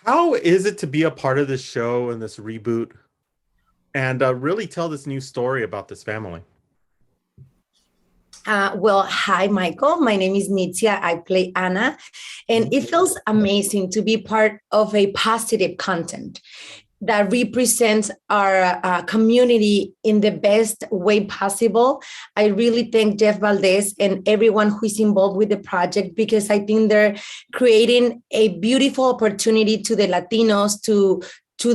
How is it to be a part of this show and this reboot and really tell this new story about this family? Hi, Michael. My name is Nitzia. I play Anna, and it feels amazing to be part of a positive content that represents our community in the best way possible. I really thank Jeff Valdez and everyone who is involved with the project because I think they're creating a beautiful opportunity to the Latinos, to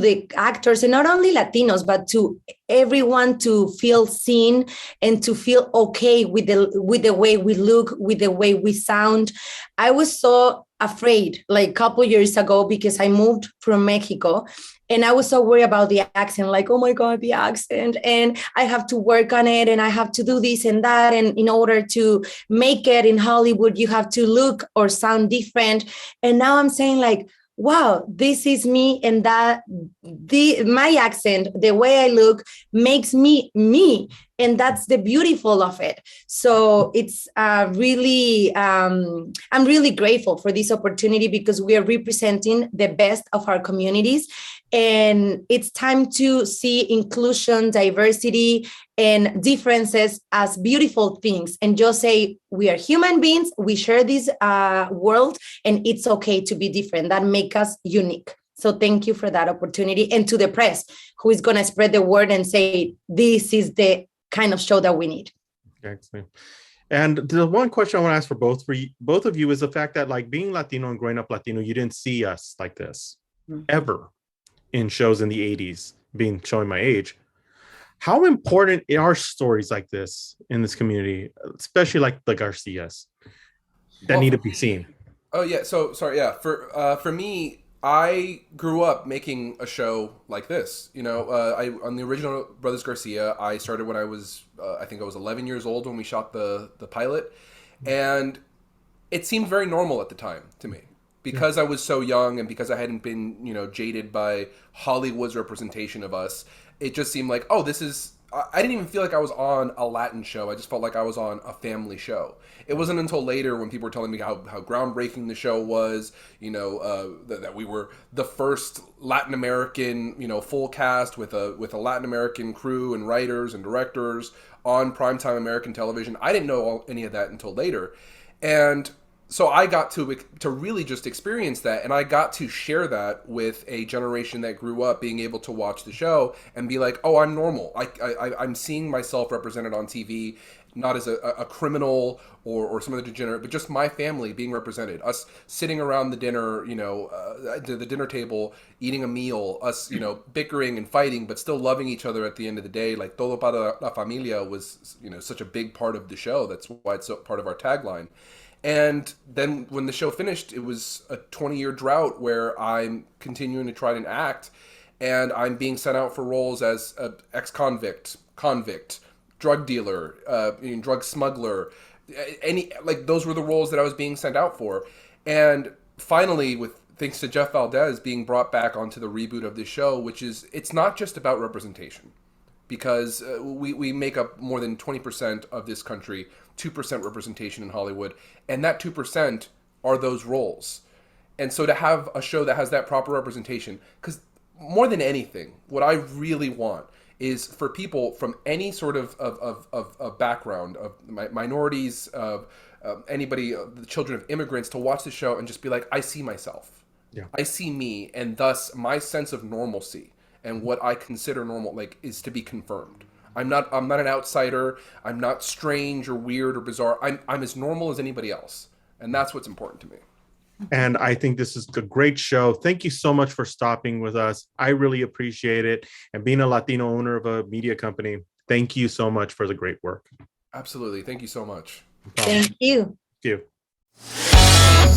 the actors, and not only Latinos, but to everyone to feel seen and to feel okay with the way we look, with the way we sound. I was so afraid like a couple years ago because I moved from Mexico and I was so worried about the accent, like, oh my God, the accent. And I have to work on it and I have to do this and that. And in order to make it in Hollywood, you have to look or sound different. And now I'm saying like, wow, this is me, and that my accent, the way I look, makes me me, and that's the beautiful of it. So it's really, I'm really grateful for this opportunity because we are representing the best of our communities, and it's time to see inclusion, diversity, and differences as beautiful things, and just say we are human beings, we share this world, and it's okay to be different. That make us unique. So thank you for that opportunity, and to the press who is going to spread the word and say this is the kind of show that we need. Excellent. And the one question I want to ask both of you is the fact that like being Latino and growing up Latino, you didn't see us like this ever in shows in the 80s, showing my age. How important are stories like this in this community, especially like the Garcias, that need to be seen? Oh yeah, so sorry, yeah. For me, I grew up making a show like this. I on the original Brothers Garcia, I started when I was I think I was 11 years old when we shot the pilot, and it seemed very normal at the time to me because I was so young and because I hadn't been jaded by Hollywood's representation of us. It just seemed like, oh, this is. I didn't even feel like I was on a Latin show. I just felt like I was on a family show. It wasn't until later when people were telling me how groundbreaking the show was, that we were the first Latin American, full cast with a Latin American crew and writers and directors on primetime American television. I didn't know any of that until later. And so I got to really just experience that, and I got to share that with a generation that grew up being able to watch the show and be like, oh, I'm normal. I'm seeing myself represented on TV, not as a criminal or some other degenerate, but just my family being represented. Us sitting around the dinner, the dinner table, eating a meal, us, bickering and fighting, but still loving each other at the end of the day. Like, todo para la familia was, such a big part of the show. That's why it's so part of our tagline. And then when the show finished, it was a 20-year drought where I'm continuing to try and act, and I'm being sent out for roles as an ex-convict, drug dealer, drug smuggler. Those were the roles that I was being sent out for. And finally, thanks to Jeff Valdez being brought back onto the reboot of this show, it's not just about representation, because we make up more than 20% of this country, 2% representation in Hollywood, and that 2% are those roles. And so to have a show that has that proper representation, because more than anything, what I really want is for people from any sort of background, of minorities, of anybody, the children of immigrants, to watch the show and just be like, I see myself. Yeah. I see me, and thus my sense of normalcy and what I consider normal, is to be confirmed. I'm not an outsider. I'm not strange or weird or bizarre. I'm as normal as anybody else, and that's what's important to me. And I think this is a great show. Thank you so much for stopping with us. I really appreciate it. And being a Latino owner of a media company, thank you so much for the great work. Absolutely. Thank you so much. No problem. Thank you. Thank you.